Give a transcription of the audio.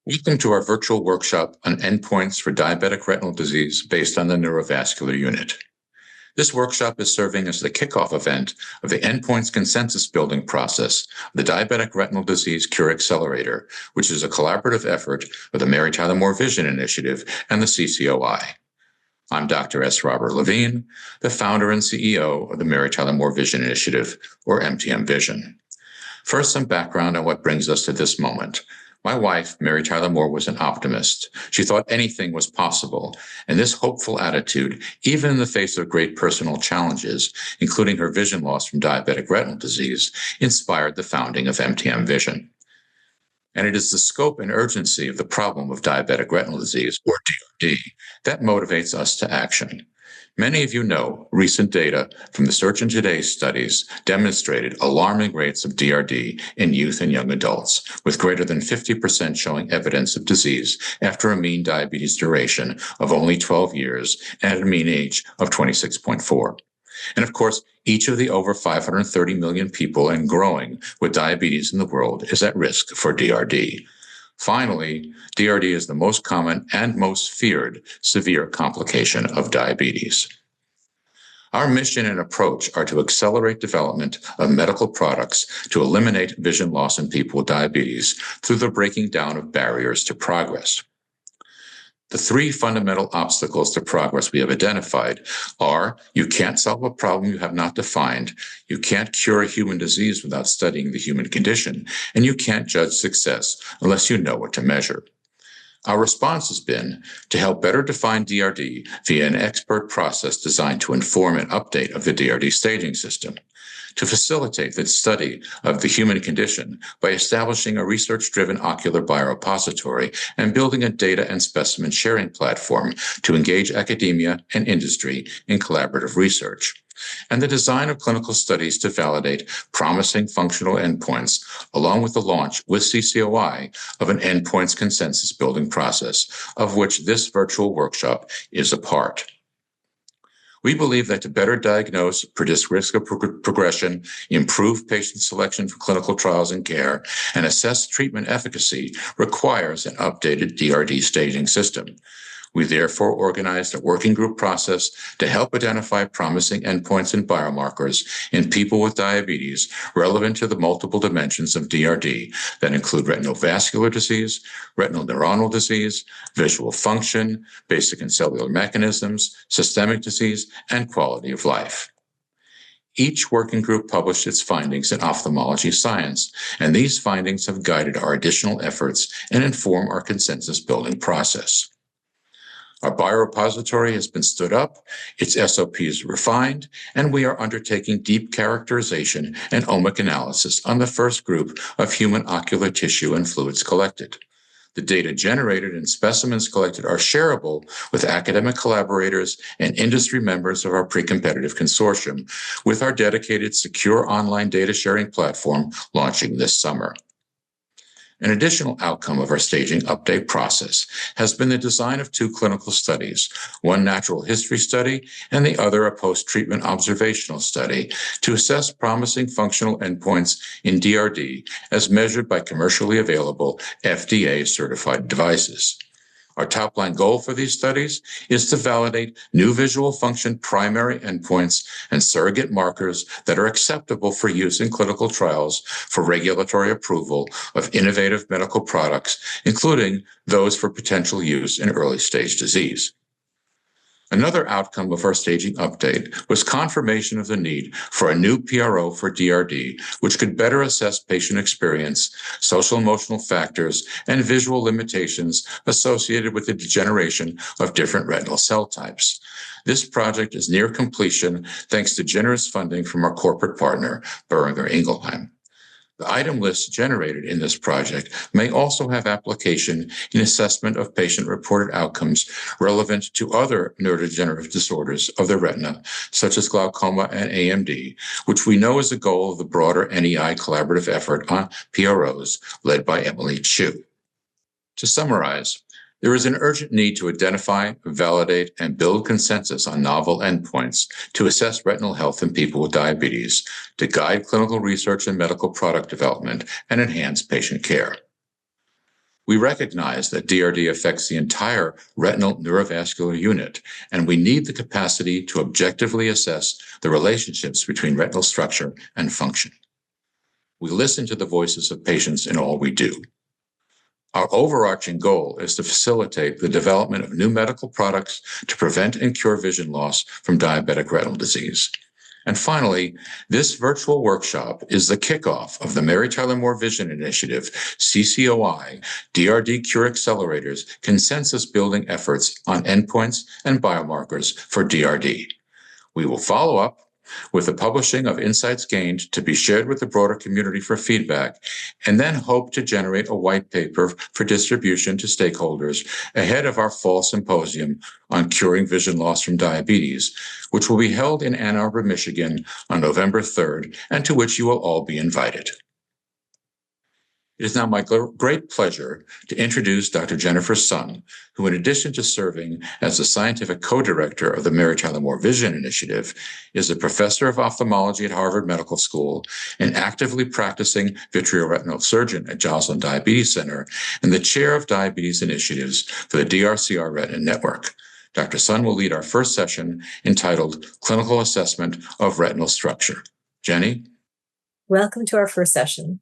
Welcome to our virtual workshop on endpoints for diabetic retinal disease based on the neurovascular unit. This workshop is serving as the kickoff event of the endpoints consensus building process of the Diabetic Retinal Disease Cure Accelerator, which is a collaborative effort of the Mary Tyler Moore Vision Initiative and the CCOI. I'm Dr. S. Robert Levine, the founder and CEO of the Mary Tyler Moore Vision Initiative, or MTM Vision. First, some background on what brings us to this moment. My wife, Mary Tyler Moore, was an optimist. She thought anything was possible, and this hopeful attitude, even in the face of great personal challenges, including her vision loss from diabetic retinal disease, inspired the founding of MTM Vision. And it is the scope and urgency of the problem of diabetic retinal disease, or DRD, that motivates us to action. Many of you know recent data from the Search and Today studies demonstrated alarming rates of DRD in youth and young adults, with greater than 50% showing evidence of disease after a mean diabetes duration of only 12 years and at a mean age of 26.4. And of course, each of the over 530 million people and growing with diabetes in the world is at risk for DRD. Finally, DRD is the most common and most feared severe complication of diabetes. Our mission and approach are to accelerate development of medical products to eliminate vision loss in people with diabetes through the breaking down of barriers to progress. The three fundamental obstacles to progress we have identified are: you can't solve a problem you have not defined, you can't cure a human disease without studying the human condition, and you can't judge success unless you know what to measure. Our response has been to help better define DRD via an expert process designed to inform an update of the DRD staging system, to facilitate the study of the human condition by establishing a research-driven ocular biorepository and building a data and specimen sharing platform to engage academia and industry in collaborative research, and the design of clinical studies to validate promising functional endpoints, along with the launch with CCOI of an endpoints consensus building process, of which this virtual workshop is a part. We believe that to better diagnose, predict risk of progression, improve patient selection for clinical trials and care, and assess treatment efficacy requires an updated DRD staging system. We therefore organized a working group process to help identify promising endpoints and biomarkers in people with diabetes relevant to the multiple dimensions of DRD that include retinal vascular disease, retinal neuronal disease, visual function, basic and cellular mechanisms, systemic disease, and quality of life. Each working group published its findings in Ophthalmology Science, and these findings have guided our additional efforts and inform our consensus building process. Our biorepository has been stood up, its SOPs refined, and we are undertaking deep characterization and omic analysis on the first group of human ocular tissue and fluids collected. The data generated and specimens collected are shareable with academic collaborators and industry members of our pre-competitive consortium, with our dedicated secure online data sharing platform launching this summer. An additional outcome of our staging update process has been the design of two clinical studies, one natural history study and the other a post-treatment observational study, to assess promising functional endpoints in DRD as measured by commercially available FDA-certified devices. Our top-line goal for these studies is to validate new visual function primary endpoints and surrogate markers that are acceptable for use in clinical trials for regulatory approval of innovative medical products, including those for potential use in early-stage disease. Another outcome of our staging update was confirmation of the need for a new PRO for DRD, which could better assess patient experience, social emotional factors, and visual limitations associated with the degeneration of different retinal cell types. This project is near completion thanks to generous funding from our corporate partner, Boehringer Ingelheim. The item lists generated in this project may also have application in assessment of patient-reported outcomes relevant to other neurodegenerative disorders of the retina, such as glaucoma and AMD, which we know is a goal of the broader NEI collaborative effort on PROs led by Emily Chu. To summarize, there is an urgent need to identify, validate, and build consensus on novel endpoints to assess retinal health in people with diabetes, to guide clinical research and medical product development, and enhance patient care. We recognize that DRD affects the entire retinal neurovascular unit, and we need the capacity to objectively assess the relationships between retinal structure and function. We listen to the voices of patients in all we do. Our overarching goal is to facilitate the development of new medical products to prevent and cure vision loss from diabetic retinal disease. And finally, this virtual workshop is the kickoff of the Mary Tyler Moore Vision Initiative, CCOI, DRD Cure Accelerator's consensus building efforts on endpoints and biomarkers for DRD. We will follow up with the publishing of insights gained to be shared with the broader community for feedback, and then hope to generate a white paper for distribution to stakeholders ahead of our fall symposium on curing vision loss from diabetes, which will be held in Ann Arbor, Michigan on November 3rd, and to which you will all be invited. It is now my great pleasure to introduce Dr. Jennifer Sun, who, in addition to serving as the scientific co-director of the Mary Tyler Moore Vision Initiative, is a professor of ophthalmology at Harvard Medical School, an actively practicing vitreoretinal surgeon at Joslin Diabetes Center, and the chair of diabetes initiatives for the DRCR Retina Network. Dr. Sun will lead our first session entitled Clinical Assessment of Retinal Structure. Jenny? Welcome to our first session.